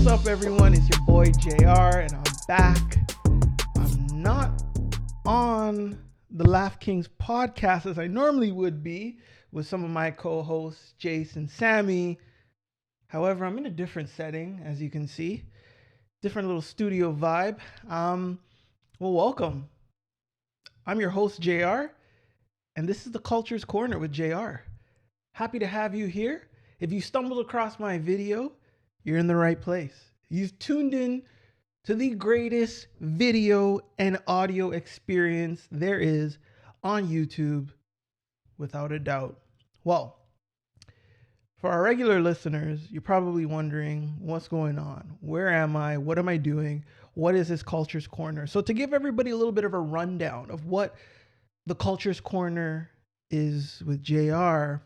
What's up, everyone? It's your boy JR, and I'm back. I'm not on the Laugh Kings podcast as I normally would be with some of my co-hosts, Jace and Sammy. However, I'm in a different setting, as you can see. Different little studio vibe. Well, welcome. I'm your host, JR, and this is the Culture's Corner with JR. Happy to have you here. If you stumbled across my video, you're in the right place. You've tuned in to the greatest video and audio experience there is on YouTube, without a doubt. Well, for our regular listeners, you're probably wondering what's going on. Where am I? What am I doing? What is this Culture's Corner? So to give everybody a little bit of a rundown of what the Culture's Corner is with JR,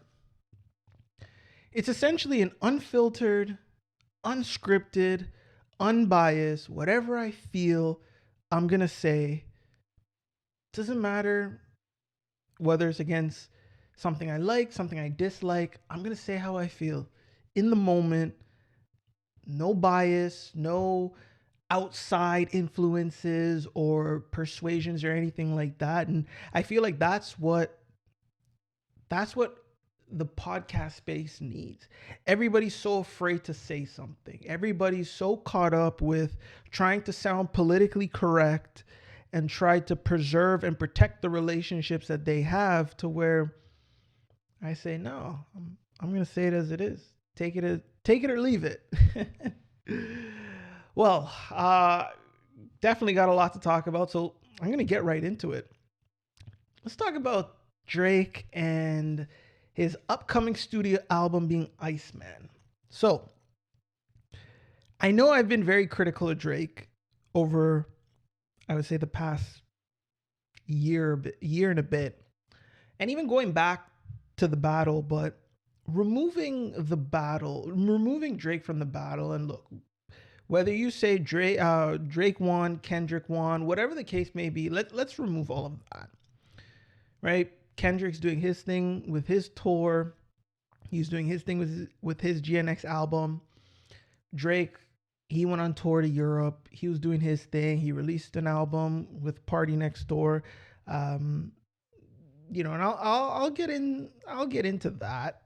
it's essentially an unfiltered, unscripted, unbiased, whatever I feel, I'm going to say. Doesn't matter whether it's against something I like, something I dislike. I'm going to say how I feel in the moment. No bias, no outside influences or persuasions or anything like that. And I feel like that's what the podcast space needs. Everybody's so afraid to say something. Everybody's so caught up with trying to sound politically correct and try to preserve and protect the relationships that they have, to where I say, no, I'm going to say it as it is. Take it or leave it. Well, definitely got a lot to talk about, so I'm going to get right into it. Let's talk about Drake and his upcoming studio album being Iceman. So, I know I've been very critical of Drake over, I would say, the past year and a bit, and even going back to the battle, but removing Drake from the battle. And look, whether you say Drake won, Kendrick won, whatever the case may be, let's remove all of that, right? Kendrick's doing his thing with his tour. He's doing his thing with his GNX album. Drake, he went on tour to Europe. He was doing his thing. He released an album with Party Next Door. And I'll get into that.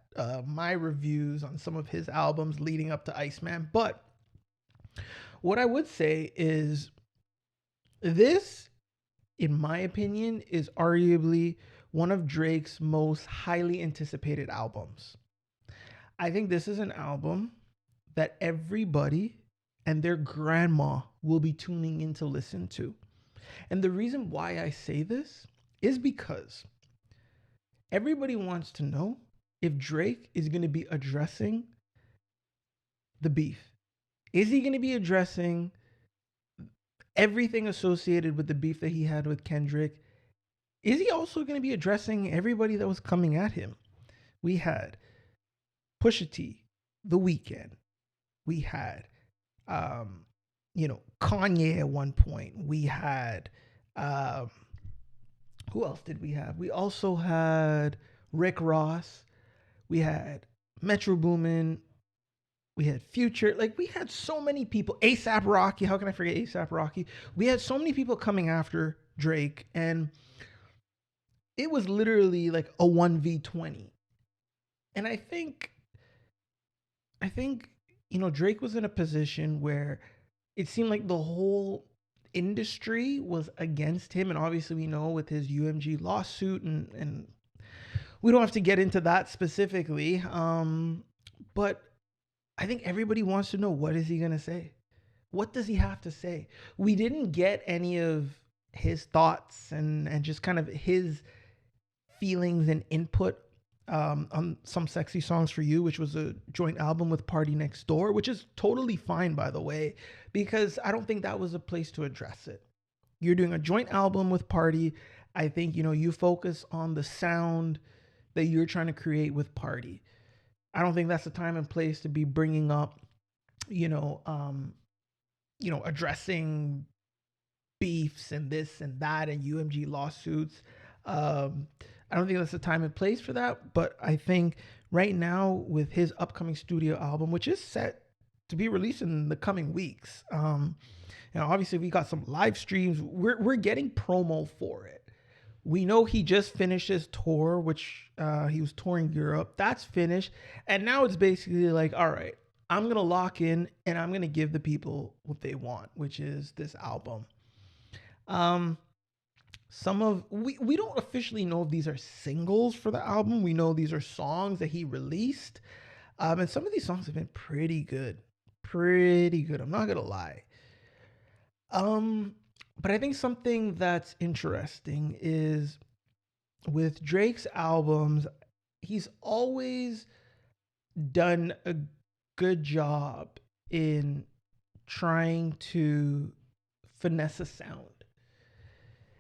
My reviews on some of his albums leading up to Iceman. But what I would say is this, in my opinion, is arguably one of Drake's most highly anticipated albums. I think this is an album that everybody and their grandma will be tuning in to listen to. And the reason why I say this is because everybody wants to know if Drake is going to be addressing the beef. Is he going to be addressing everything associated with the beef that he had with Kendrick? Is he also going to be addressing everybody that was coming at him? We had Pusha T, The Weeknd. We had, Kanye at one point. We had, who else did we have? We also had Rick Ross. We had Metro Boomin. We had Future. Like, we had so many people. A$AP Rocky. How can I forget A$AP Rocky? We had so many people coming after Drake, and it was literally like a 1v20. And I think, Drake was in a position where it seemed like the whole industry was against him. And obviously we know with his UMG lawsuit, and we don't have to get into that specifically. But I think everybody wants to know, what is he going to say? What does he have to say? We didn't get any of his thoughts and just kind of his feelings and input on Some Sexy Songs for You, which was a joint album with Party Next Door, which is totally fine, by the way, because I don't think that was a place to address it. You're doing a joint album with Party. I think, you focus on the sound that you're trying to create with Party. I don't think that's the time and place to be bringing up, addressing beefs and this and that and UMG lawsuits. I don't think that's the time and place for that, but I think right now with his upcoming studio album, which is set to be released in the coming weeks. Obviously we got some live streams. We're getting promo for it. We know he just finished his tour, which he was touring Europe. That's finished. And now it's basically like, all right, I'm going to lock in and I'm going to give the people what they want, which is this album. We don't officially know if these are singles for the album. We know these are songs that he released. And some of these songs have been pretty good. Pretty good. I'm not going to lie. But I think something that's interesting is with Drake's albums, he's always done a good job in trying to finesse a sound.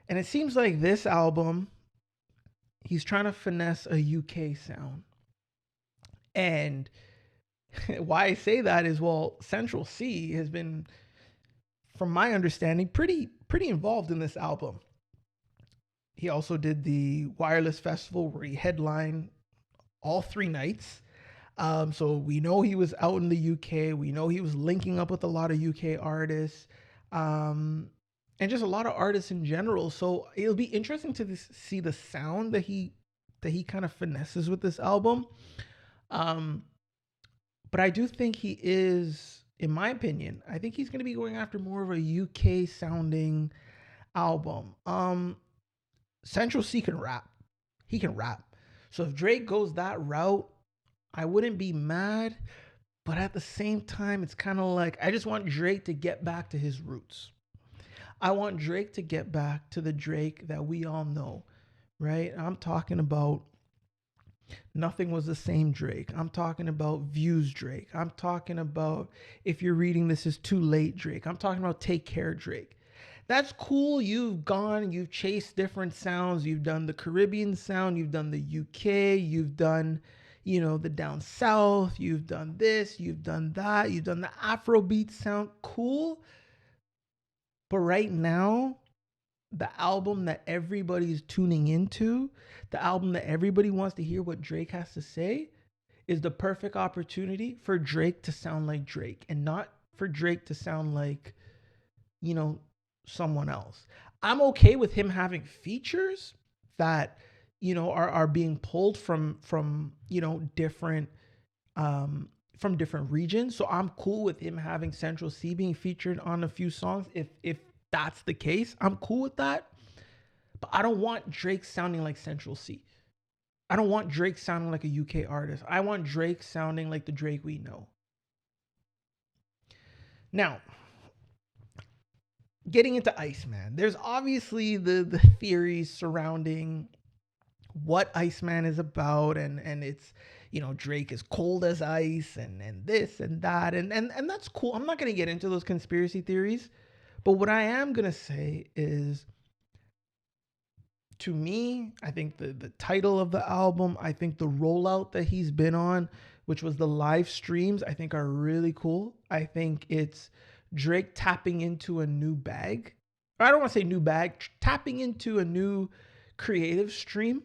And it seems like this album, he's trying to finesse a UK sound. And why I say that is, well, Central C has been, from my understanding, pretty involved in this album. He also did the Wireless Festival where he headlined all 3 nights. So we know he was out in the UK. We know he was linking up with a lot of UK artists, and just a lot of artists in general. So it'll be interesting to see the sound that he kind of finesses with this album. But I do think he is, in my opinion, I think he's going to be going after more of a UK sounding album. Central C can rap. He can rap. So if Drake goes that route, I wouldn't be mad. But at the same time, it's kind of like, I just want Drake to get back to his roots. I want Drake to get back to the Drake that we all know, right? I'm talking about Nothing Was the Same Drake. I'm talking about Views Drake. I'm talking about If You're Reading This Is Too Late Drake. I'm talking about Take Care Drake. That's cool. You've chased different sounds. You've done the Caribbean sound. You've done the UK. You've done, the down south. You've done this. You've done that. You've done the Afrobeat sound. Cool. But right now, the album that everybody's tuning into, the album that everybody wants to hear what Drake has to say, is the perfect opportunity for Drake to sound like Drake and not for Drake to sound like, someone else. I'm okay with him having features that, are being pulled from different from different regions. So I'm cool with him having Central C being featured on a few songs. If that's the case, I'm cool with that. But I don't want Drake sounding like Central C. I don't want Drake sounding like a UK artist. I want Drake sounding like the Drake we know. Now, getting into Iceman, there's obviously the theories surrounding what Iceman is about, and it's, Drake is cold as ice and this and that, and that's cool. I'm not going to get into those conspiracy theories, but what I am going to say is, to me, I think the title of the album, I think the rollout that he's been on, which was the live streams, I think are really cool. I think it's Drake tapping into a new bag. I don't want to say new bag, tapping into a new creative stream.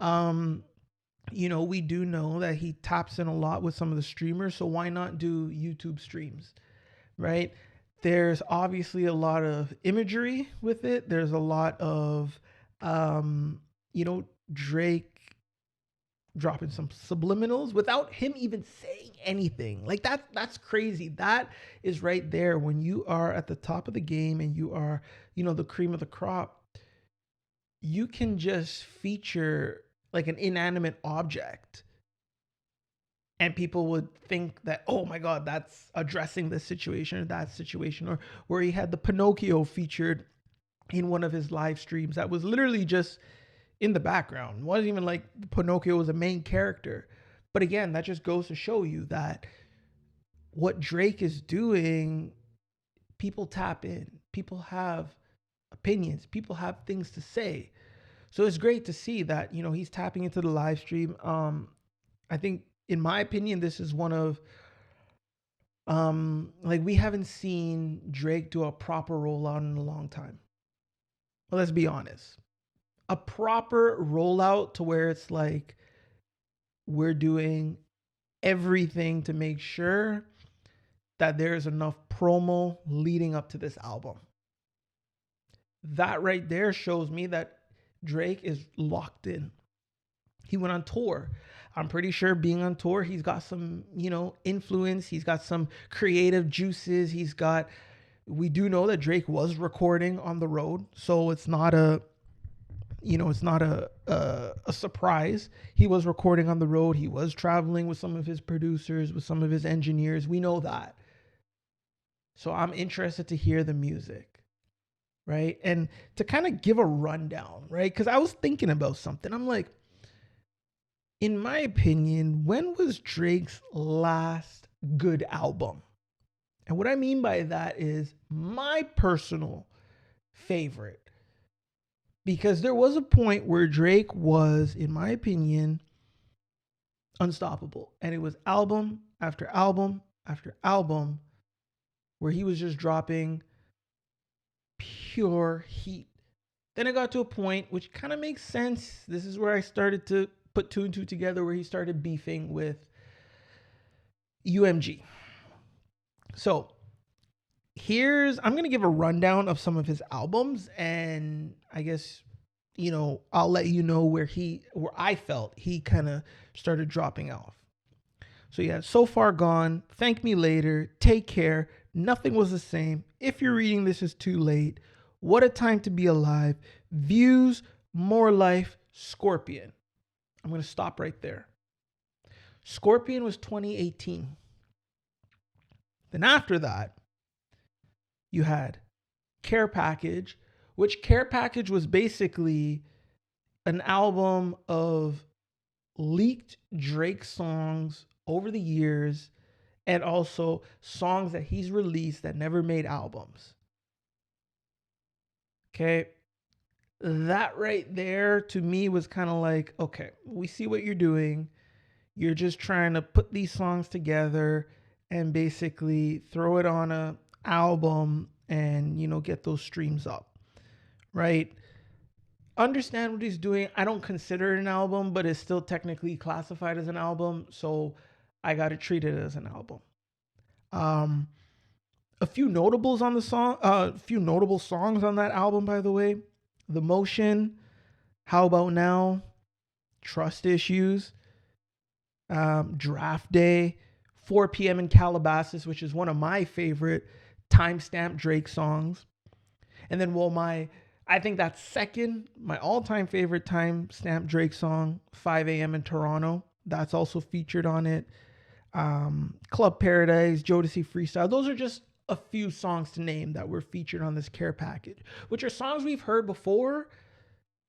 We do know that he taps in a lot with some of the streamers, so why not do YouTube streams, right? There's obviously a lot of imagery with it. There's a lot of, Drake dropping some subliminals without him even saying anything. Like that's crazy. That is right there when you are at the top of the game and you are, the cream of the crop. You can just feature like an inanimate object and people would think that, oh my God, that's addressing this situation or that situation. Or where he had the Pinocchio featured in one of his live streams that was literally just in the background. It wasn't even like Pinocchio was a main character. But again, that just goes to show you that what Drake is doing, people tap in. People have opinions. People have things to say. So it's great to see that, he's tapping into the live stream. I think, in my opinion, this is one of, we haven't seen Drake do a proper rollout in a long time. Well, let's be honest. A proper rollout to where it's like, we're doing everything to make sure that there's enough promo leading up to this album. That right there shows me that Drake is locked in. He went on tour. I'm pretty sure being on tour, he's got some, influence. He's got some creative juices. We do know that Drake was recording on the road. So it's not a surprise. He was recording on the road. He was traveling with some of his producers, with some of his engineers. We know that. So I'm interested to hear the music, right? And to kind of give a rundown, right? Because I was thinking about something. I'm like, in my opinion, when was Drake's last good album? And what I mean by that is my personal favorite. Because there was a point where Drake was, in my opinion, unstoppable. And it was album after album after album where he was just dropping pure heat. Then it got to a point which kind of makes sense. This is where I started to put two and two together, where he started beefing with UMG. So I'm going to give a rundown of some of his albums, and I guess, I'll let you know where I felt he kind of started dropping off. So yeah, So Far Gone, Thank Me Later, Take Care, Nothing Was the Same, If You're Reading This Is Too Late, What a Time to Be Alive, Views, More Life, Scorpion. I'm going to stop right there. Scorpion was 2018. Then after that, you had Care Package, which Care Package was basically an album of leaked Drake songs over the years, and also songs that he's released that never made albums. Okay. That right there to me was kind of like, okay, we see what you're doing. You're just trying to put these songs together and basically throw it on a album and, get those streams up, right? Understand what he's doing. I don't consider it an album, but it's still technically classified as an album. So I got to treat it as an album. A few notables on the song, a few notable songs on that album, by the way: The Motion, How About Now, Trust Issues, Draft Day, 4 p.m. in Calabasas, which is one of my favorite timestamp Drake songs. And then, I think that's second, my all-time favorite timestamp Drake song, 5 a.m. in Toronto. That's also featured on it. Club Paradise, Jodeci Freestyle. Those are just a few songs to name that were featured on this Care Package, which are songs we've heard before,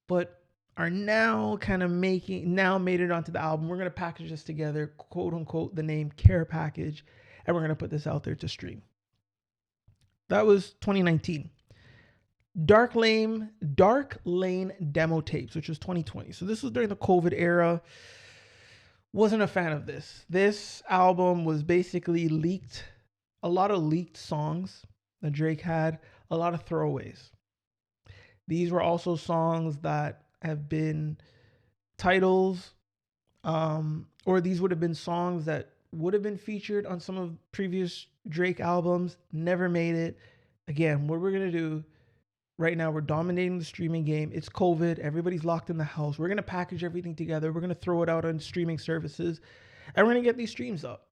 but are now made it onto the album. We're going to package this together, quote unquote, the name Care Package, and we're going to put this out there to stream. That was 2019. Dark Lane demo tapes, which was 2020. So this was during the COVID era. Wasn't a fan of this. This album was basically leaked, a lot of leaked songs that Drake had, a lot of throwaways. These were also songs that have been titles, or these would have been songs that would have been featured on some of previous Drake albums, never made it. Again, what we're going to do right now, we're dominating the streaming game. It's COVID. Everybody's locked in the house. We're going to package everything together. We're going to throw it out on streaming services, and we're going to get these streams up,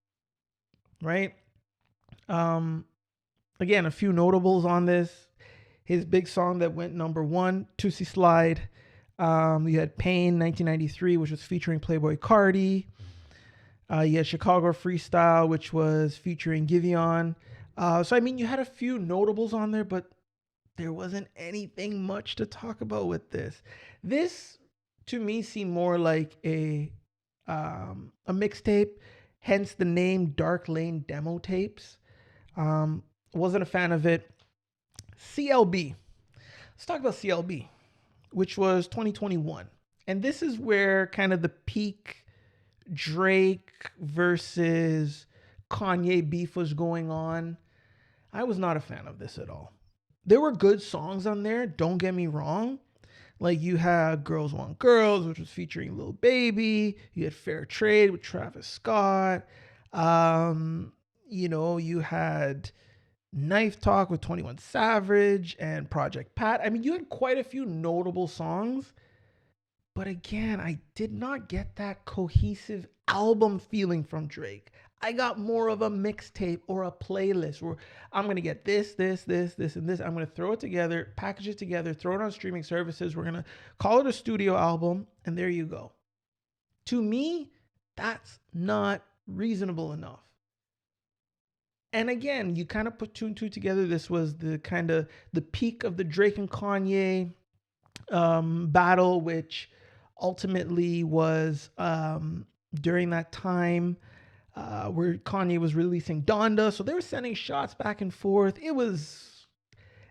right? Again, a few notables on this. His big song that went number one, Tootsie Slide. You had Pain, 1993, which was featuring Playboi Carti. You had Chicago Freestyle, which was featuring Giveon. You had a few notables on there, but there wasn't anything much to talk about with this. This, to me, seemed more like a mixtape, hence the name Dark Lane Demo Tapes. Wasn't a fan of it. CLB. Let's talk about CLB, which was 2021. And this is where kind of the peak Drake versus Kanye beef was going on. I was not a fan of this at all. There were good songs on there, don't get me wrong. Like, you had Girls Want Girls, which was featuring Lil Baby. You had Fair Trade with Travis Scott. You had Knife Talk with 21 Savage and Project Pat. I mean, you had quite a few notable songs. But again, I did not get that cohesive album feeling from Drake. I got more of a mixtape or a playlist where I'm going to get this, and this. I'm going to throw it together, package it together, throw it on streaming services. We're going to call it a studio album, and there you go. To me, that's not reasonable enough. And again, you kind of put two and two together. This was the peak of the Drake and Kanye battle, which ultimately was during that time where Kanye was releasing Donda. So they were sending shots back and forth. It was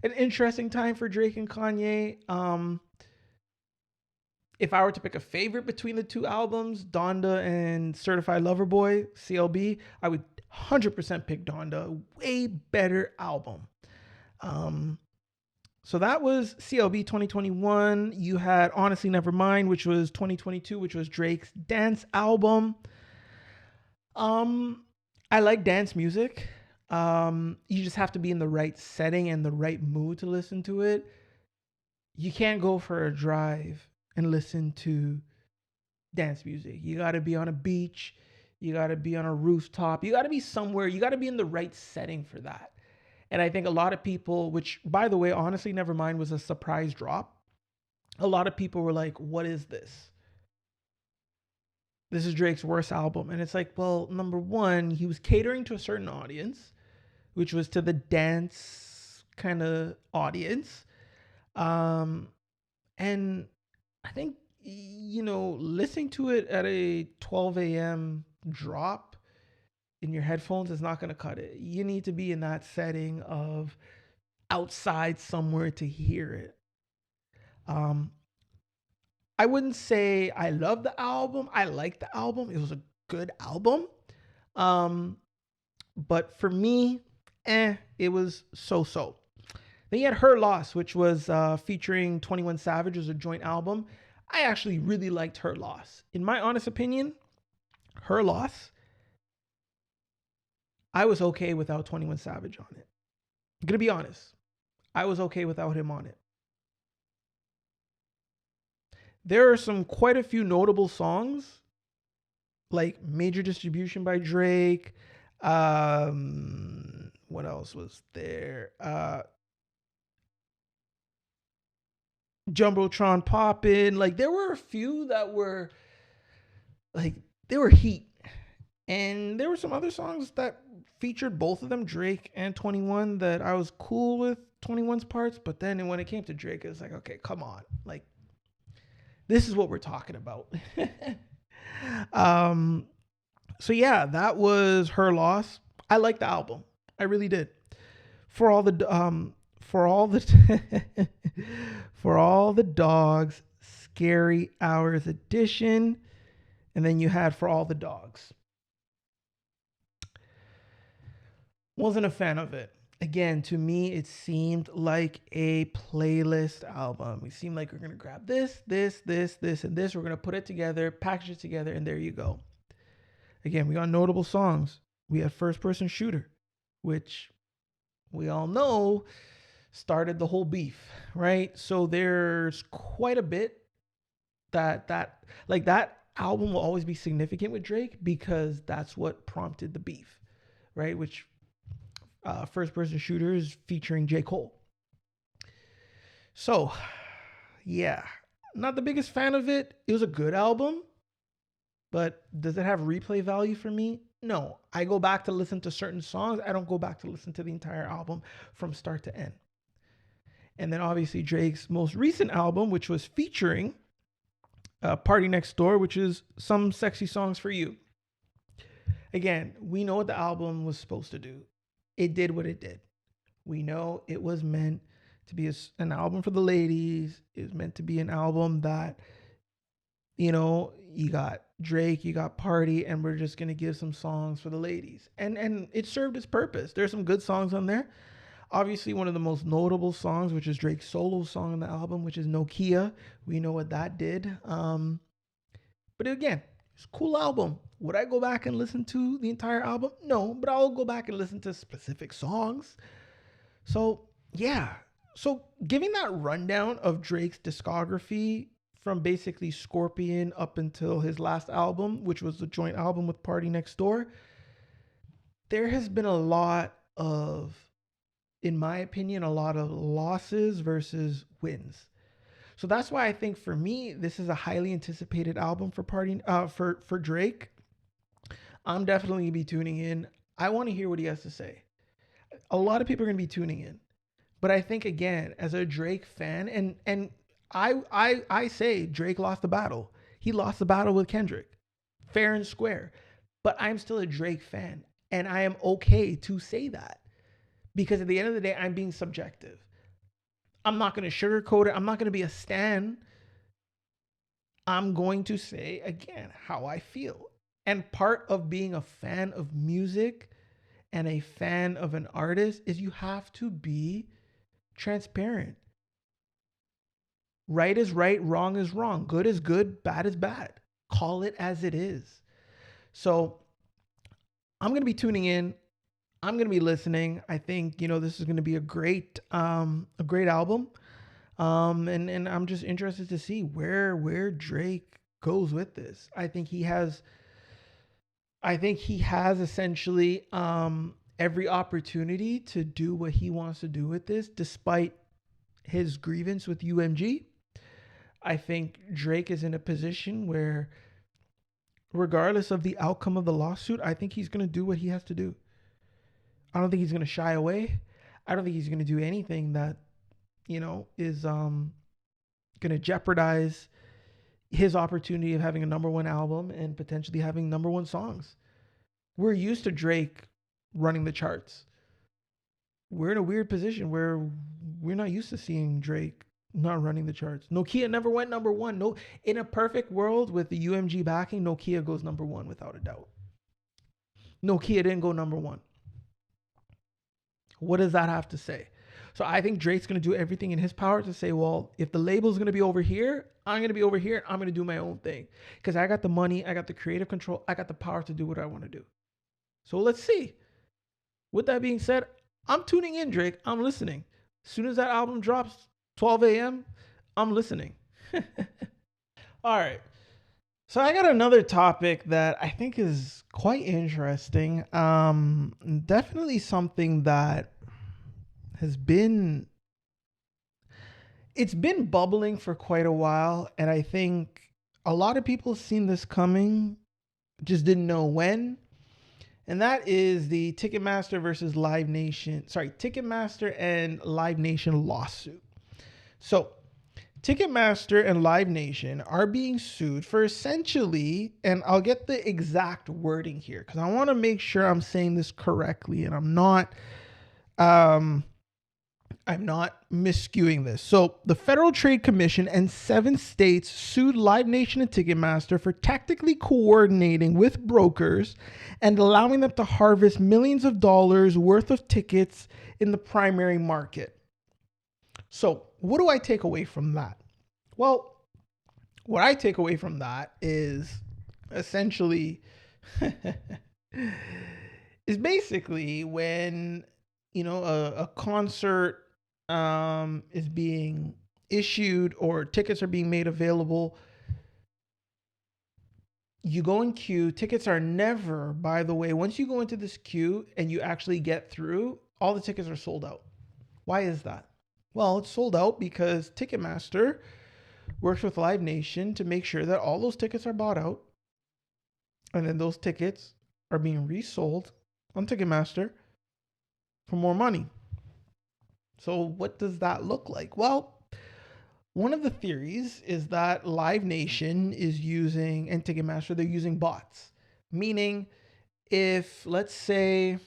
an interesting time for Drake and Kanye. If I were to pick a favorite between the two albums, Donda and Certified Lover Boy, CLB, I would 100% pick Donda. Way better album. So that was CLB 2021. You had Honestly Nevermind, which was 2022, which was Drake's dance album. I like dance music. You just have to be in the right setting and the right mood to listen to it. You can't go for a drive and listen to dance music. You got to be on a beach. You got to be on a rooftop. You got to be somewhere. You got to be in the right setting for that. And I think a lot of people, which by the way, Honestly Nevermind was a surprise drop. A lot of people were like, what is this? This is Drake's worst album. And it's like, well, number one, he was catering to a certain audience, which was to the dance kind of audience. And I think, listening to it at a 12 a.m. drop in your headphones is not going to cut it. You need to be in that setting of outside somewhere to hear it. I wouldn't say I love the album. I like the album. It was a good album. But for me, it was so-so. Then you had Her Loss, which was featuring 21 Savage as a joint album. I actually really liked Her Loss. In my honest opinion, Her Loss, I was okay without 21 Savage on it. I'm going to be honest. I was okay without him on it. There are quite a few notable songs, like Major Distribution by Drake. What else was there? Jumbotron Poppin'. Like, there were a few that were, like, they were heat. And there were some other songs that featured both of them, Drake and 21, that I was cool with 21's parts. But then when it came to Drake, it was like, okay, come on. Like, this is what we're talking about. So yeah, that was Her Loss. I liked the album. I really did. For all the Dogs, Scary Hours edition, and then you had For All the Dogs. Wasn't a fan of it. Again, to me, it seemed like a playlist album. It seemed like we're going to grab this, and this. We're going to put it together, package it together, and there you go. Again, we got notable songs. We had First Person Shooter, which we all know started the whole beef, right? So there's quite a bit that album will always be significant with Drake because that's what prompted the beef, right? Which First Person Shooters featuring J. Cole. So, yeah, not the biggest fan of it. It was a good album, but does it have replay value for me? No. I go back to listen to certain songs. I don't go back to listen to the entire album from start to end. And then obviously Drake's most recent album, which was featuring Party Next Door, which is Some Sexy Songs for You. Again, we know what the album was supposed to do. It did what it did. We know it was meant to be an album for the ladies. It was meant to be an album that, you got Drake, you got Party, and we're just going to give some songs for the ladies. And it served its purpose. There's some good songs on there. Obviously, one of the most notable songs, which is Drake's solo song on the album, which is Nokia. We know what that did. But again, It's a cool album. Would I go back and listen to the entire album? No, but I'll go back and listen to specific songs. So, yeah. So, giving that rundown of Drake's discography from basically Scorpion up until his last album, which was the joint album with Party Next Door, there has been a lot of, in my opinion, a lot of losses versus wins. So that's why I think for me, this is a highly anticipated album for Drake. I'm definitely gonna be tuning in. I want to hear what he has to say. A lot of people are gonna be tuning in, but I think again, as a Drake fan, and I say Drake lost the battle. He lost the battle with Kendrick, fair and square. But I'm still a Drake fan, and I am okay to say that because at the end of the day, I'm being subjective. I'm not going to sugarcoat it. I'm not going to be a stan. I'm going to say again how I feel. And part of being a fan of music and a fan of an artist is you have to be transparent. Right is right, wrong is wrong, good is good, bad is bad. Call it as it is. So I'm going to be tuning in. I'm going to be listening. I think, this is going to be a great album. And I'm just interested to see where Drake goes with this. I think he has essentially every opportunity to do what he wants to do with this, despite his grievance with UMG. I think Drake is in a position where, regardless of the outcome of the lawsuit, I think he's going to do what he has to do. I don't think he's going to shy away. I don't think he's going to do anything that, is going to jeopardize his opportunity of having a number one album and potentially having number one songs. We're used to Drake running the charts. We're in a weird position where we're not used to seeing Drake not running the charts. Nokia never went number one. No, in a perfect world with the UMG backing, Nokia goes number one without a doubt. Nokia didn't go number one. What does that have to say? So I think Drake's going to do everything in his power to say, well, if the label's going to be over here, I'm going to be over here. I'm going to do my own thing because I got the money. I got the creative control. I got the power to do what I want to do. So let's see. With that being said, I'm tuning in, Drake. I'm listening. As soon as that album drops, 12 a.m., I'm listening. All right. So I got another topic that I think is quite interesting. Definitely something that has been bubbling for quite a while, and I think a lot of people seen this coming, just didn't know when. And that is the Ticketmaster and Live Nation lawsuit. So Ticketmaster and Live Nation are being sued for essentially, and I'll get the exact wording here because I want to make sure I'm saying this correctly and I'm not miscuing this. So the Federal Trade Commission and 7 states sued Live Nation and Ticketmaster for tactically coordinating with brokers and allowing them to harvest millions of dollars worth of tickets in the primary market. So what do I take away from that? Well, what I take away from that is essentially is basically when a concert is being issued or tickets are being made available, you go in queue. Tickets are never, by the way, once you go into this queue and you actually get through, all the tickets are sold out. Why is that? Well, it's sold out because Ticketmaster works with Live Nation to make sure that all those tickets are bought out, and then those tickets are being resold on Ticketmaster for more money. So what does that look like? Well, one of the theories is that Live Nation is using, and Ticketmaster, they're using bots. Meaning, if let's say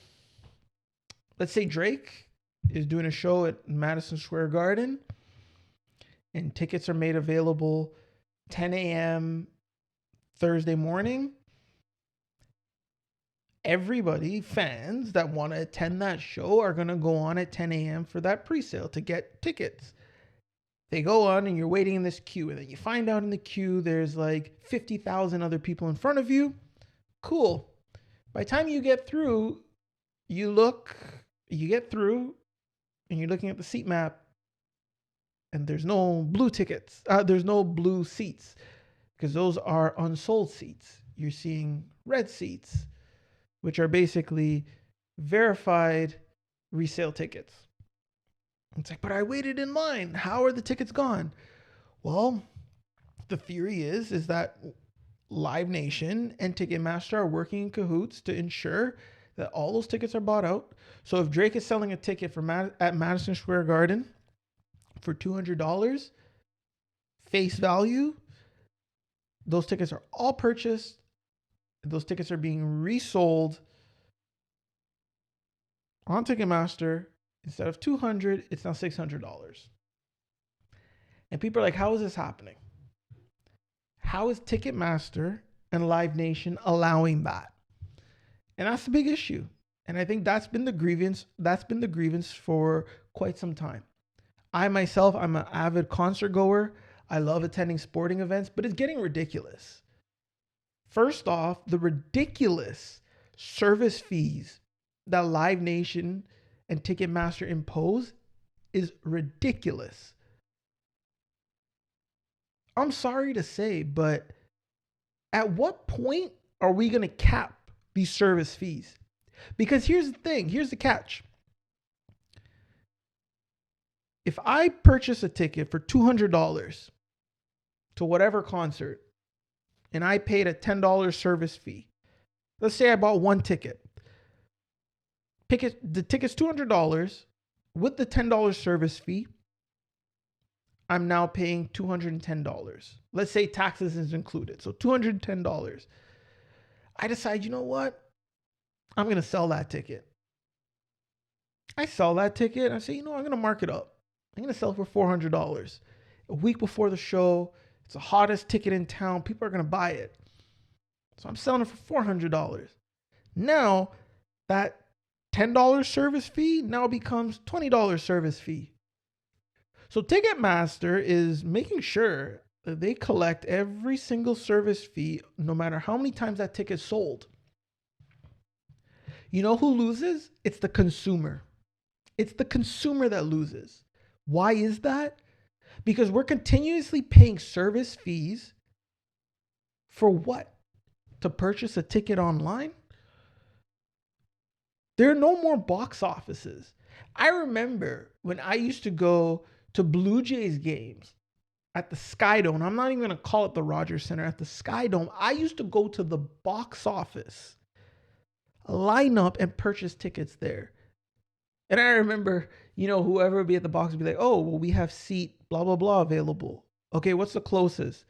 Drake is doing a show at Madison Square Garden and tickets are made available 10 a.m. Thursday morning, everybody, fans that want to attend that show are going to go on at 10 a.m. for that pre-sale to get tickets. They go on and you're waiting in this queue, and then you find out in the queue there's like 50,000 other people in front of you. Cool. By the time you get through, you get through, and you're looking at the seat map, and there's no blue tickets. There's no blue seats because those are unsold seats. You're seeing red seats, which are basically verified resale tickets. It's like, but I waited in line. How are the tickets gone? Well, the theory is that Live Nation and Ticketmaster are working in cahoots to ensure that all those tickets are bought out. So if Drake is selling a ticket at Madison Square Garden for $200 face value, those tickets are all purchased. Those tickets are being resold on Ticketmaster. Instead of $200, it's now $600. And people are like, how is this happening? How is Ticketmaster and Live Nation allowing that? And that's the big issue. And I think that's been the grievance. That's been the grievance for quite some time. I myself, I'm an avid concert goer. I love attending sporting events, but it's getting ridiculous. First off, the ridiculous service fees that Live Nation and Ticketmaster impose is ridiculous. I'm sorry to say, but at what point are we going to cap these service fees? Because here's the thing, here's the catch. If I purchase a ticket for $200 to whatever concert and I paid a $10 service fee, let's say I bought one ticket. The ticket's $200 with the $10 service fee. I'm now paying $210. Let's say taxes is included. So $210. I decide, you know what? I'm going to sell that ticket. I sell that ticket. I say, I'm going to mark it up. I'm going to sell it for $400. A week before the show, it's the hottest ticket in town. People are going to buy it. So I'm selling it for $400. Now, that $10 service fee now becomes $20 service fee. So Ticketmaster is making sure that they collect every single service fee, no matter how many times that ticket's sold. You know who loses? It's the consumer. It's the consumer that loses. Why is that? Because we're continuously paying service fees for what? To purchase a ticket online? There are no more box offices. I remember when I used to go to Blue Jays games at the Sky Dome. I'm not even going to call it the Rogers Center. At the Sky Dome, I used to go to the box office, line up and purchase tickets there. And I remember, whoever would be at the box would be like, oh, well, we have seat blah, blah, blah available. Okay, what's the closest?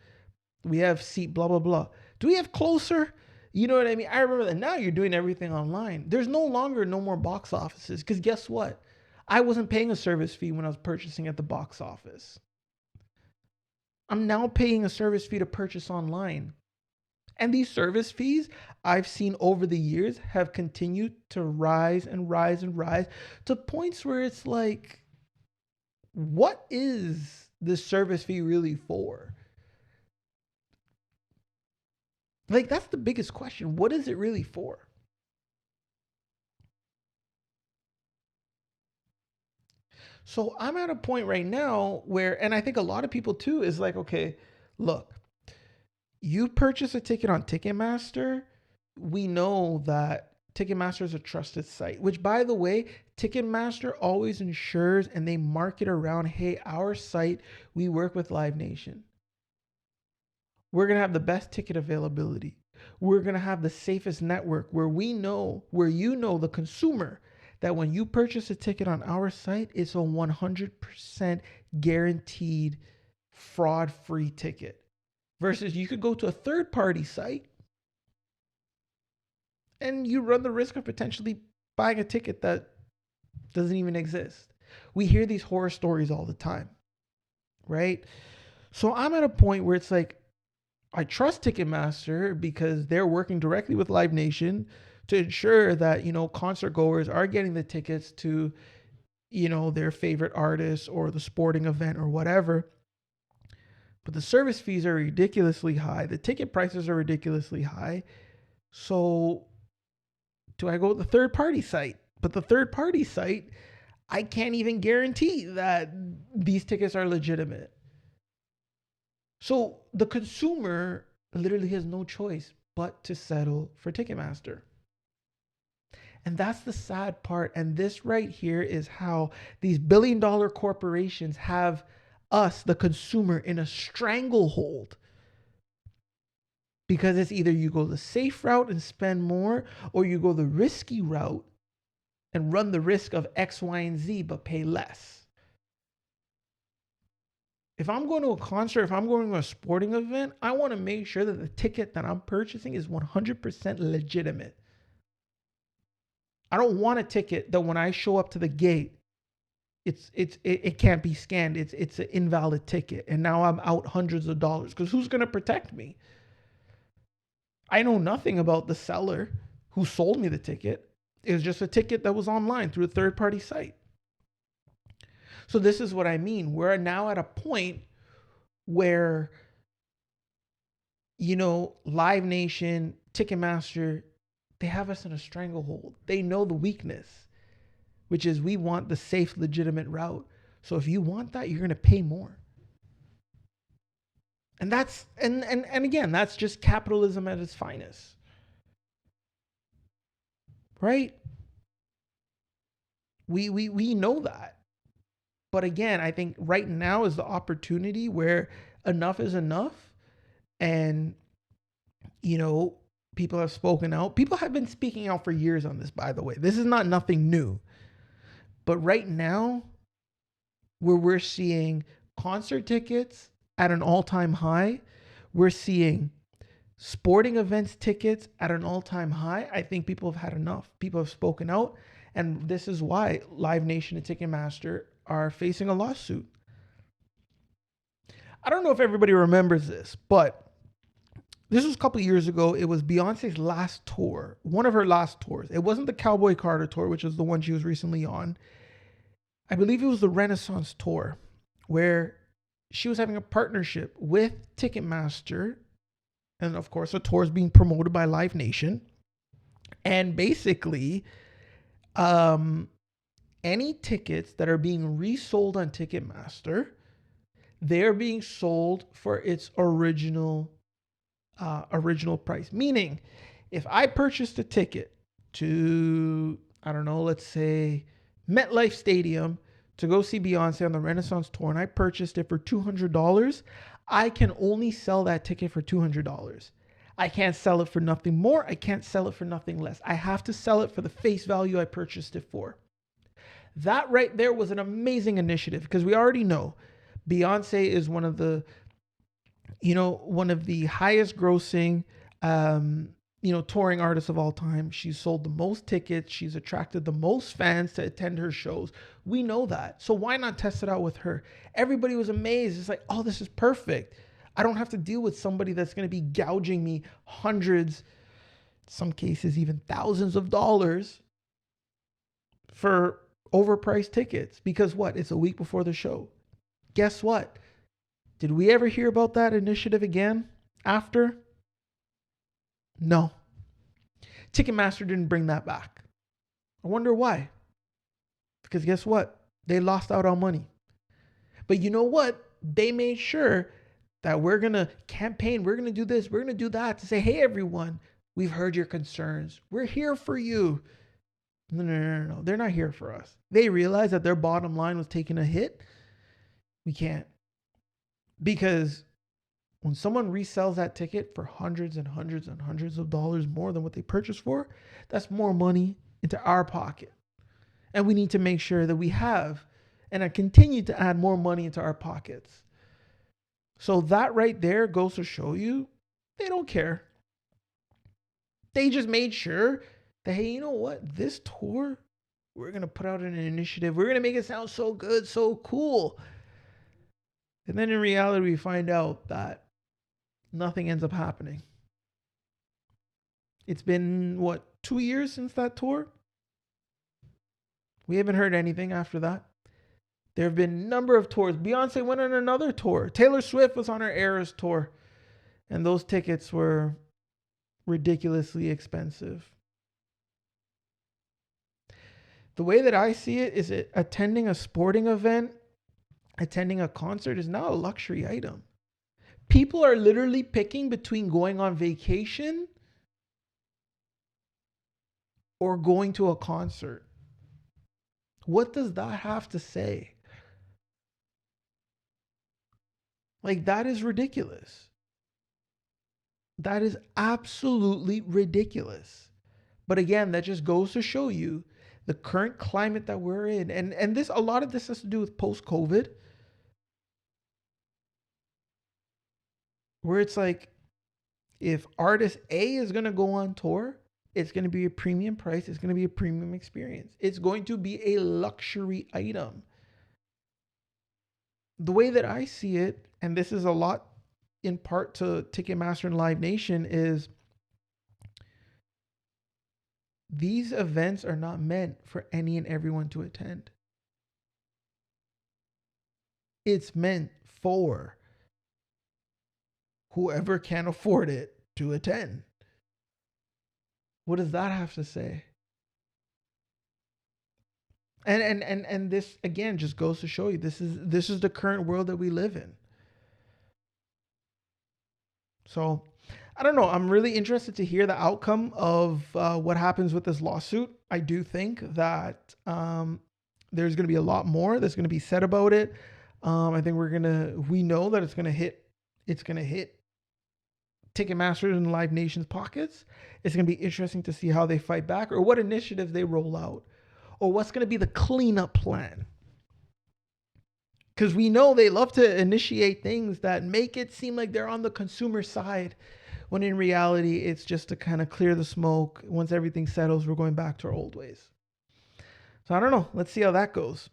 We have seat blah, blah, blah. Do we have closer? You know what I mean? I remember that. Now you're doing everything online. There's no more box offices, because guess what? I wasn't paying a service fee when I was purchasing at the box office. I'm now paying a service fee to purchase online. And these service fees I've seen over the years have continued to rise and rise and rise to points where it's like, what is this service fee really for? Like, that's the biggest question. What is it really for? So I'm at a point right now where, and I think a lot of people too, is like, okay, look, you purchase a ticket on Ticketmaster. We know that Ticketmaster is a trusted site, which, by the way, Ticketmaster always ensures and they market around, hey, our site, we work with Live Nation. We're going to have the best ticket availability. We're going to have the safest network where the consumer, that when you purchase a ticket on our site, it's a 100% guaranteed fraud-free ticket. Versus you could go to a third-party site and you run the risk of potentially buying a ticket that doesn't even exist. We hear these horror stories all the time, right? So I'm at a point where it's like, I trust Ticketmaster because they're working directly with Live Nation to ensure that, concert goers are getting the tickets to their favorite artist or the sporting event or whatever. But the service fees are ridiculously high. The ticket prices are ridiculously high. So do I go with the third party site? But the third party site, I can't even guarantee that these tickets are legitimate. So the consumer literally has no choice but to settle for Ticketmaster. And that's the sad part. And this right here is how these billion-dollar corporations have us, the consumer, in a stranglehold. Because it's either you go the safe route and spend more, or you go the risky route and run the risk of X, Y, and Z, but pay less. If I'm going to a concert, if I'm going to a sporting event, I want to make sure that the ticket that I'm purchasing is 100% legitimate. I don't want a ticket that when I show up to the gate, it can't be scanned. It's an invalid ticket, and now I'm out hundreds of dollars. Because who's going to protect me? I know nothing about the seller who sold me the ticket. It was just a ticket that was online through a third-party site. So this is what I mean. We're now at a point where, Live Nation, Ticketmaster, they have us in a stranglehold. They know the weakness, which is we want the safe, legitimate route. So if you want that, you're going to pay more. And that's, and again, that's just capitalism at its finest. Right? We know that. But again, I think right now is the opportunity where enough is enough. And, people have spoken out. People have been speaking out for years on this, by the way. This is not nothing new. But right now, where we're seeing concert tickets at an all-time high, we're seeing sporting events tickets at an all-time high, I think people have had enough. People have spoken out. And this is why Live Nation and Ticketmaster are facing a lawsuit. I don't know if everybody remembers this, but this was a couple of years ago. It was Beyonce's last tour, one of her last tours. It wasn't the Cowboy Carter tour, which is the one she was recently on. I believe it was the Renaissance tour, where she was having a partnership with Ticketmaster. And of course, the tour is being promoted by Live Nation. And basically, any tickets that are being resold on Ticketmaster, they're being sold for its original price. Meaning, if I purchased a ticket to, I don't know, let's say MetLife Stadium to go see Beyonce on the Renaissance tour, and I purchased it for $200, I can only sell that ticket for $200. I can't sell it for nothing more. I can't sell it for nothing less. I have to sell it for the face value I purchased it for. That right there was an amazing initiative, because we already know Beyonce is one of the highest grossing, touring artists of all time. She's sold the most tickets. She's attracted the most fans to attend her shows. We know that. So why not test it out with her? Everybody was amazed. It's like, oh, this is perfect. I don't have to deal with somebody that's going to be gouging me hundreds, some cases even thousands of dollars for overpriced tickets. Because what? It's a week before the show. Guess what? Did we ever hear about that initiative again after? No. Ticketmaster didn't bring that back. I wonder why. Because guess what? They lost out on money. But you know what? They made sure that we're going to campaign, we're going to do this, we're going to do that, to say, hey, everyone, we've heard your concerns. We're here for you. No. They're not here for us. They realized that their bottom line was taking a hit. We can't. Because when someone resells that ticket for hundreds and hundreds and hundreds of dollars more than what they purchased for, that's more money into our pocket. And we need to make sure that we have and I continue to add more money into our pockets. So that right there goes to show you they don't care. They just made sure that, hey, you know what? This tour, we're going to put out an initiative. We're going to make it sound so good, so cool. And then in reality, we find out that nothing ends up happening. It's been, 2 years since that tour? We haven't heard anything after that. There have been a number of tours. Beyonce went on another tour. Taylor Swift was on her Eras tour. And those tickets were ridiculously expensive. The way that I see it is that attending a sporting event, attending a concert is now a luxury item. People are literally picking between going on vacation or going to a concert. What does that have to say? Like, that is ridiculous. That is absolutely ridiculous. But again, that just goes to show you the current climate that we're in. And this, a lot of this has to do with post-COVID, where it's like, if artist A is going to go on tour, it's going to be a premium price. It's going to be a premium experience. It's going to be a luxury item. The way that I see it, and this is a lot in part to Ticketmaster and Live Nation, is these events are not meant for any and everyone to attend. It's meant for whoever can afford it to attend. What does that have to say? And this again just goes to show you this is the current world that we live in. So I don't know. I'm really interested to hear the outcome of what happens with this lawsuit. I do think that there's going to be a lot more that's going to be said about it. I think we know that it's going to hit Ticketmaster and Live Nation's pockets. It's going to be interesting to see how they fight back or what initiatives they roll out or what's going to be the cleanup plan. Because we know they love to initiate things that make it seem like they're on the consumer side, when in reality, it's just to kind of clear the smoke. Once everything settles, we're going back to our old ways. So I don't know. Let's see how that goes.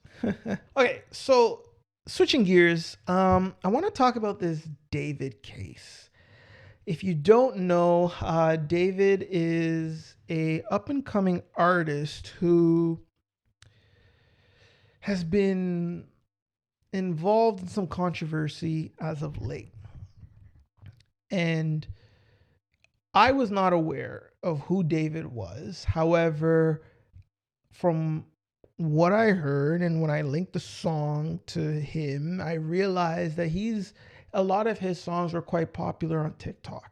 Okay, so switching gears, I want to talk about this David case. If you don't know, David is a up-and-coming artist who has been involved in some controversy as of late. And I was not aware of who David was. However, from what I heard and when I linked the song to him, I realized that a lot of his songs were quite popular on TikTok.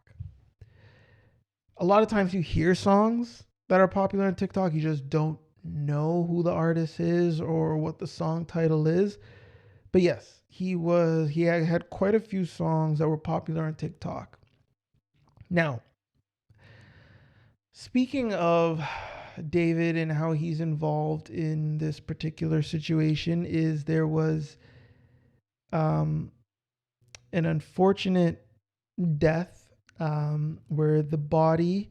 A lot of times you hear songs that are popular on TikTok, you just don't know who the artist is or what the song title is. But yes, he had quite a few songs that were popular on TikTok. Now, speaking of David and how he's involved in this particular situation, there was an unfortunate death where the body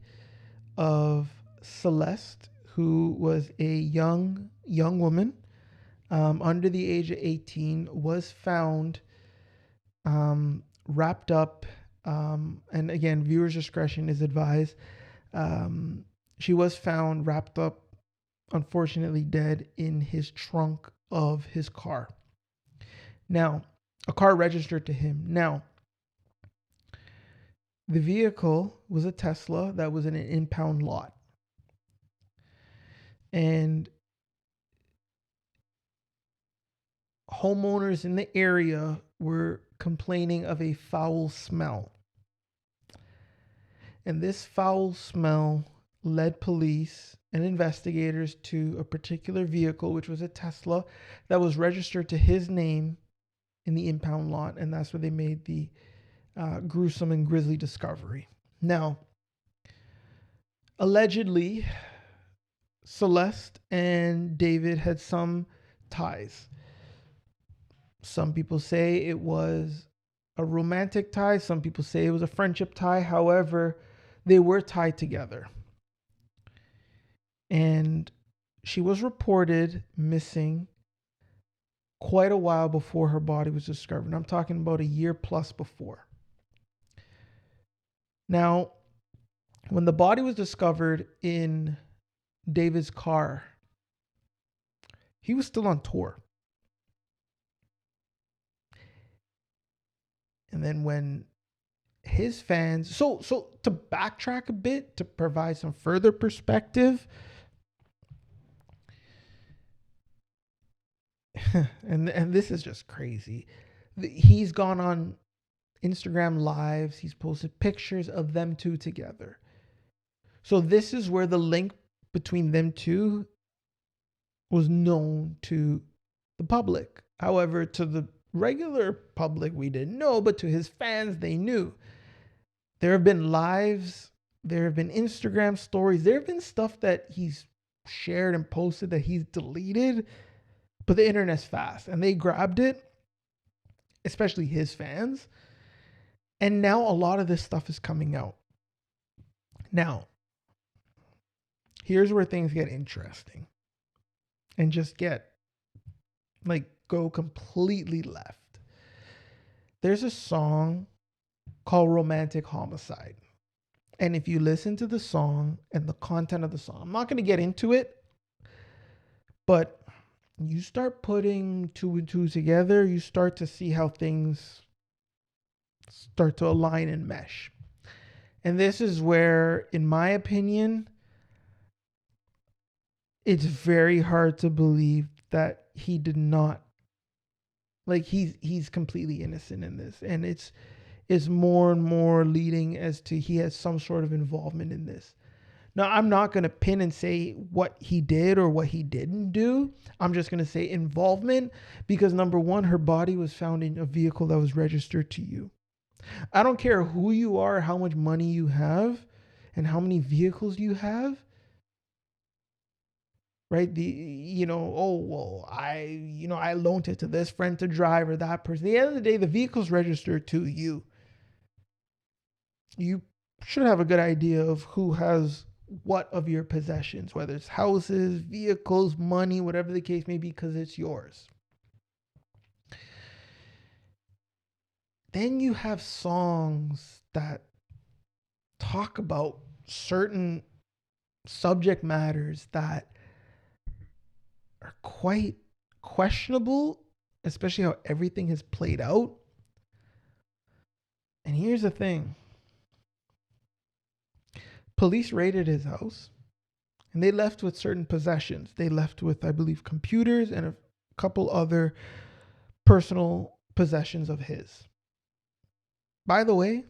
of Celeste, who was a young woman under the age of 18, was found wrapped up, and again, viewers' discretion is advised. She was found wrapped up, unfortunately dead, in his trunk of his car. Now, a car registered to him. Now, the vehicle was a Tesla that was in an impound lot. And homeowners in the area were complaining of a foul smell. And this foul smell led police and investigators to a particular vehicle, which was a Tesla that was registered to his name in the impound lot. And that's where they made the gruesome and grisly discovery. Now, allegedly, Celeste and David had some ties. Some people say it was a romantic tie. Some people say it was a friendship tie. However, they were tied together. And she was reported missing quite a while before her body was discovered. I'm talking about a year plus before. Now, when the body was discovered in David's car, He was still on tour. And then when his fans, so to backtrack a bit to provide some further perspective, and this is just crazy. He's gone on Instagram lives, he's posted pictures of them two together. So this is where the link between them two was known to the public. However, to the regular public, we didn't know, but to his fans, they knew. There have been lives, there have been Instagram stories, there have been stuff that he's shared and posted that he's deleted, but the internet's fast and they grabbed it, especially his fans. And now a lot of this stuff is coming out. Now, here's where things get interesting and just go completely left. There's a song called Romantic Homicide. And if you listen to the song and the content of the song, I'm not going to get into it, but you start putting two and two together, you start to see how things start to align and mesh. And this is where, in my opinion, it's very hard to believe that he did not, he's completely innocent in this. And it's more and more leading as to he has some sort of involvement in this. Now, I'm not going to pin and say what he did or what he didn't do. I'm just going to say involvement because, number one, her body was found in a vehicle that was registered to you. I don't care who you are, how much money you have, and how many vehicles you have. Right? I loaned it to this friend to drive or that person. At the end of the day, the vehicle's registered to you. You should have a good idea of who has what of your possessions, whether it's houses, vehicles, money, whatever the case may be, because it's yours. Then you have songs that talk about certain subject matters that are quite questionable, especially how everything has played out. And here's the thing. Police raided his house and they left with certain possessions. They left with, I believe, computers and a couple other personal possessions of his. By the way,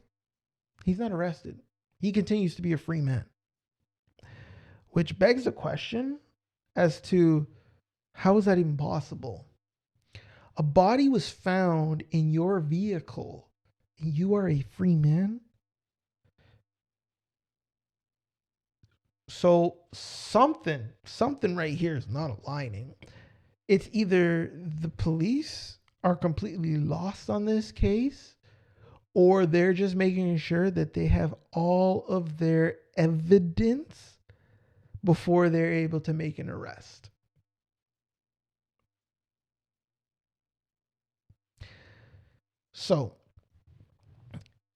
he's not arrested. He continues to be a free man. Which begs the question as to how is that even possible? A body was found in your vehicle and you are a free man? So something right here is not aligning. It's either the police are completely lost on this case, or they're just making sure that they have all of their evidence before they're able to make an arrest. So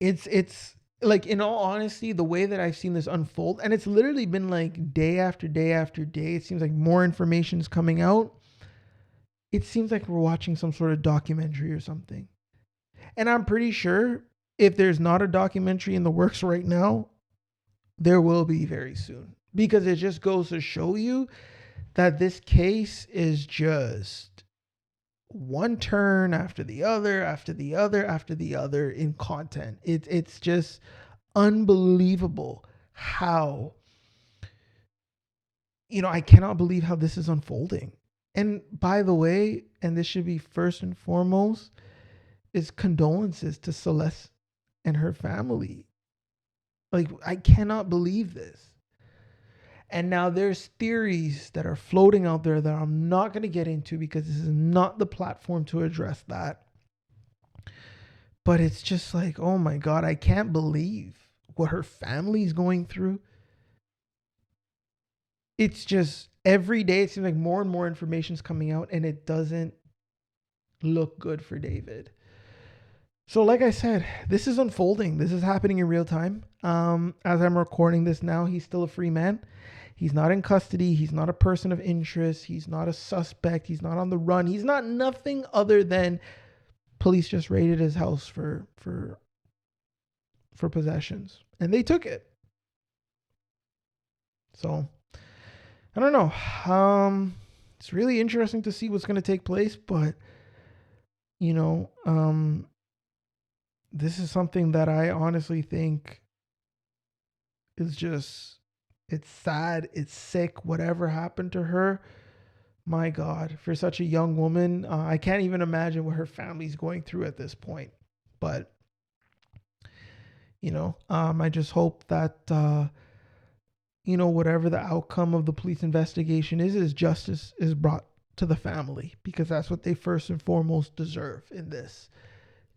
it's like, in all honesty, the way that I've seen this unfold, and it's literally been like day after day after day, it seems like more information is coming out. It seems like we're watching some sort of documentary or something. And I'm pretty sure if there's not a documentary in the works right now, there will be very soon. Because it just goes to show you that this case is just one turn after the other, after the other, after the other in content. It's just unbelievable how, I cannot believe how this is unfolding. And by the way, and this should be first and foremost, is condolences to Celeste and her family. Like, I cannot believe this. And now there's theories that are floating out there that I'm not going to get into because this is not the platform to address that. But it's just like, oh my God, I can't believe what her family's going through. It's just every day it seems like more and more information is coming out and it doesn't look good for David. So, like I said, this is unfolding. This is happening in real time. As I'm recording this now, he's still a free man. He's not in custody. He's not a person of interest. He's not a suspect. He's not on the run. He's not nothing other than police just raided his house for possessions, and they took it. So I don't know. It's really interesting to see what's going to take place, but you know, this is something that I honestly think is just, it's sad, it's sick, whatever happened to her. My God, for such a young woman, I can't even imagine what her family's going through at this point. But, I just hope that, whatever the outcome of the police investigation is justice is brought to the family, because that's what they first and foremost deserve in this.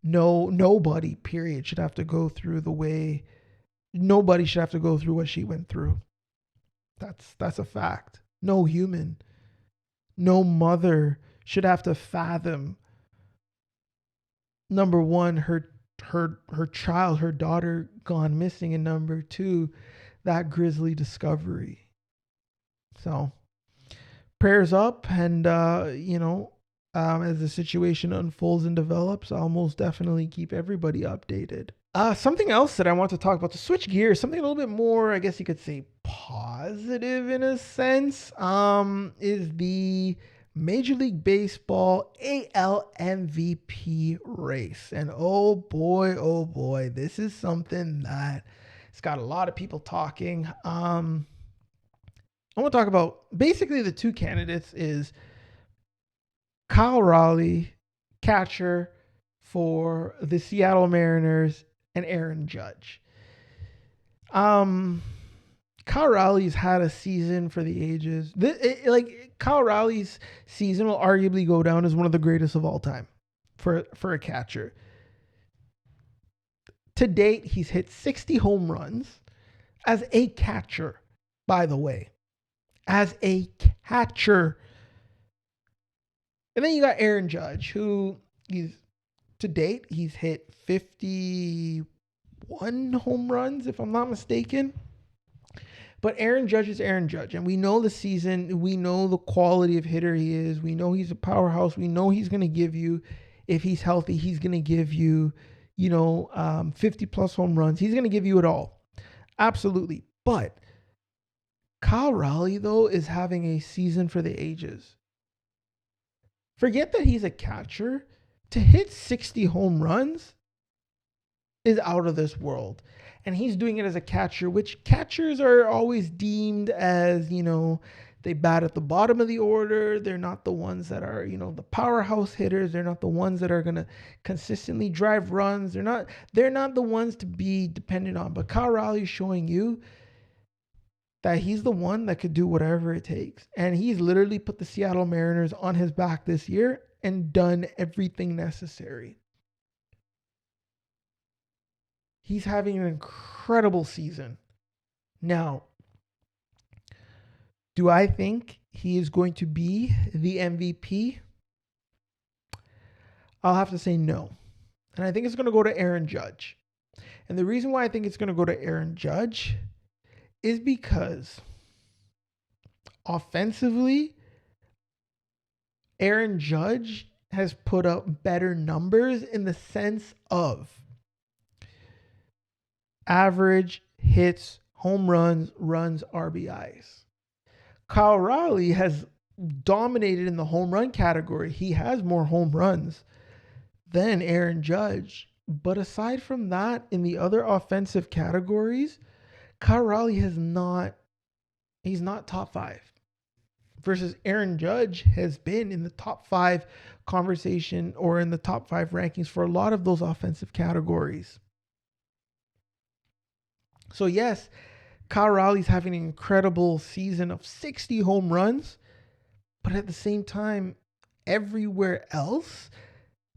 Nobody, period, should have to go through nobody should have to go through what she went through. That's a fact. No human, no mother should have to fathom, number one, her child, her daughter gone missing, and number two, that grisly discovery. So prayers up, and as the situation unfolds and develops, I'll most definitely keep everybody updated. Something else that I want to talk about, to switch gears, something a little bit more, I guess you could say, positive in a sense, is the Major League Baseball AL MVP race. And oh boy, this is something that it's got a lot of people talking. I want to talk about basically the two candidates is Kyle Raleigh, catcher for the Seattle Mariners, and Aaron Judge. Kyle Raleigh's had a season for the ages. Kyle Raleigh's season will arguably go down as one of the greatest of all time for a catcher. To date, he's hit 60 home runs as a catcher, by the way. As a catcher. And then you got Aaron Judge, who to date, he's hit 51 home runs, if I'm not mistaken. But Aaron Judge is Aaron Judge, and we know the season. We know the quality of hitter he is. We know he's a powerhouse. We know he's going to give you, if he's healthy, he's going to give you, 50 plus home runs. He's going to give you it all. Absolutely. But Kyle Raleigh, though, is having a season for the ages. Forget that he's a catcher. To hit 60 home runs is out of this world. And he's doing it as a catcher, which catchers are always deemed as, they bat at the bottom of the order. They're not the ones that are, the powerhouse hitters. They're not the ones that are going to consistently drive runs. They're not the ones to be dependent on. But Kyle Raleigh is showing you that he's the one that could do whatever it takes. And he's literally put the Seattle Mariners on his back this year and done everything necessary. He's having an incredible season. Now, do I think he is going to be the MVP? I'll have to say no. And I think it's going to go to Aaron Judge. And the reason why I think it's going to go to Aaron Judge is because offensively, Aaron Judge has put up better numbers in the sense of average, hits, home runs, RBIs. Kyle Raleigh has dominated in the home run category. He has more home runs than Aaron Judge. But aside from that, in the other offensive categories, Kyle Raleigh he's not top 5. Versus Aaron Judge has been in the top 5 conversation or in the top 5 rankings for a lot of those offensive categories. So yes, Kyle Raleigh's having an incredible season of 60 home runs, but at the same time, everywhere else,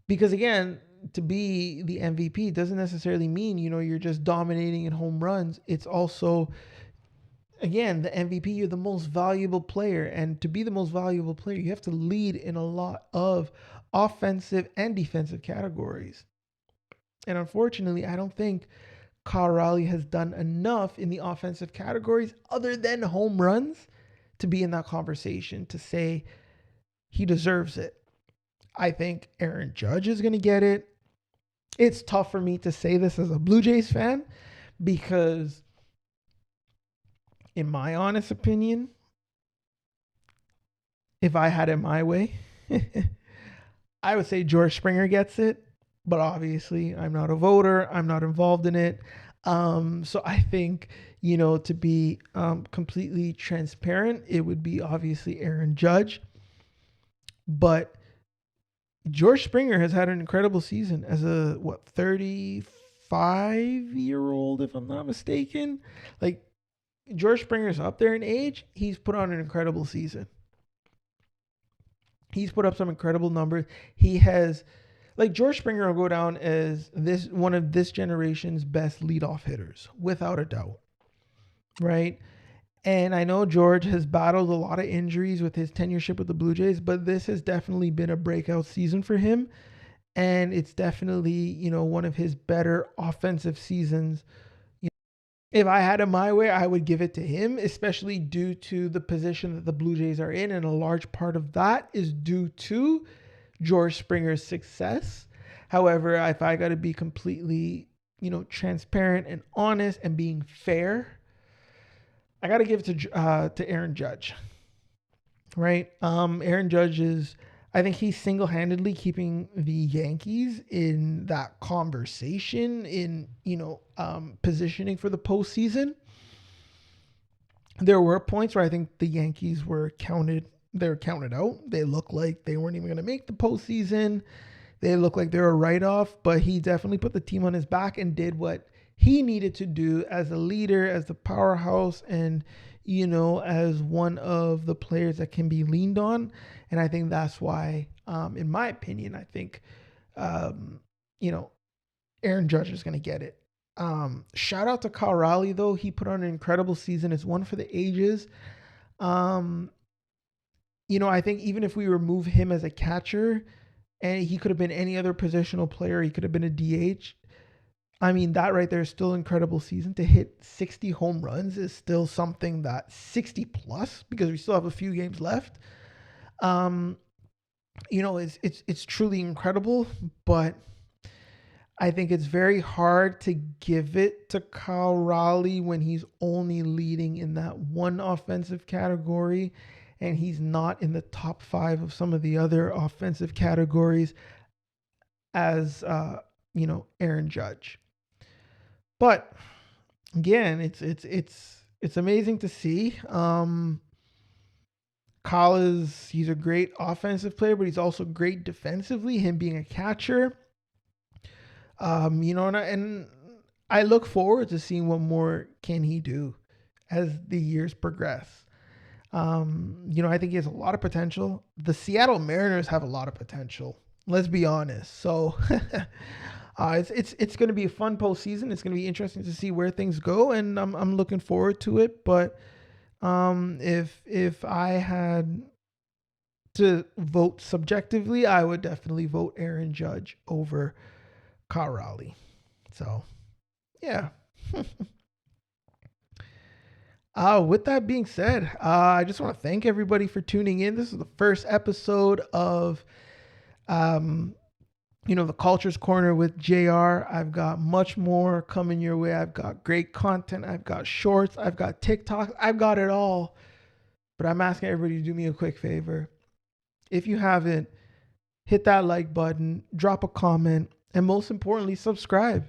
because again, to be the MVP doesn't necessarily mean, you're just dominating in home runs. It's also, again, the MVP, you're the most valuable player. And to be the most valuable player, you have to lead in a lot of offensive and defensive categories. And unfortunately, I don't think Kyle Raleigh has done enough in the offensive categories other than home runs to be in that conversation to say he deserves it. I think Aaron Judge is going to get it. It's tough for me to say this as a Blue Jays fan because, in my honest opinion, if I had it my way, I would say George Springer gets it. But obviously, I'm not a voter. I'm not involved in it. So I think, to be completely transparent, it would be obviously Aaron Judge. But George Springer has had an incredible season as a 35-year-old, if I'm not mistaken. Like, George Springer's up there in age. He's put on an incredible season. He's put up some incredible numbers. He has, George Springer will go down as one of this generation's best leadoff hitters, without a doubt. Right? And I know George has battled a lot of injuries with his tenureship with the Blue Jays, but this has definitely been a breakout season for him. And it's definitely, one of his better offensive seasons. If I had it my way, I would give it to him, especially due to the position that the Blue Jays are in. And a large part of that is due to George Springer's success. However, if I got to be completely, transparent and honest and being fair, I got to give it to Aaron Judge, right? Aaron Judge I think he's single-handedly keeping the Yankees in that conversation in, positioning for the postseason. There were points where I think the Yankees were counted out. They looked like they weren't even going to make the postseason. They looked like they were a write-off, but he definitely put the team on his back and did what he needed to do as a leader, as the powerhouse, and, as one of the players that can be leaned on. And I think that's why, in my opinion, I think, Aaron Judge is going to get it. Shout out to Kyle Raleigh, though. He put on an incredible season. It's one for the ages. I think even if we remove him as a catcher, and he could have been any other positional player, he could have been a DH. I mean, that right there is still an incredible season. To hit 60 home runs is still something that 60 plus, because we still have a few games left. It's truly incredible, but I think it's very hard to give it to Kyle Raleigh when he's only leading in that one offensive category and he's not in the top 5 of some of the other offensive categories as, Aaron Judge. But again, it's amazing to see. Kyle he's a great offensive player, but he's also great defensively, him being a catcher. And I look forward to seeing what more can he do as the years progress. I think he has a lot of potential. The Seattle Mariners have a lot of potential. Let's be honest. So it's going to be a fun postseason. It's going to be interesting to see where things go, and I'm looking forward to it. But if I had to vote subjectively, I would definitely vote Aaron Judge over Kyle Raleigh. So, yeah. With that being said, I just want to thank everybody for tuning in. This is the first episode of, the Culture's Corner with JR. I've got much more coming your way. I've got great content. I've got shorts. I've got TikTok. I've got it all. But I'm asking everybody to do me a quick favor. If you haven't, hit that like button, drop a comment, and most importantly, subscribe.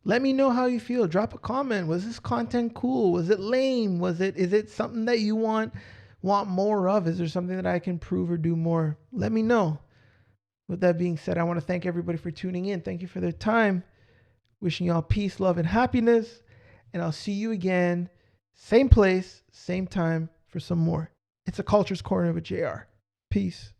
Let me know how you feel. Drop a comment. Was this content cool? Was it lame? Is it something that you want more of? Is there something that I can prove or do more? Let me know. With that being said, I want to thank everybody for tuning in. Thank you for their time. Wishing y'all peace, love, and happiness. And I'll see you again, same place, same time for some more. It's a Culture's Corner with JR. Peace.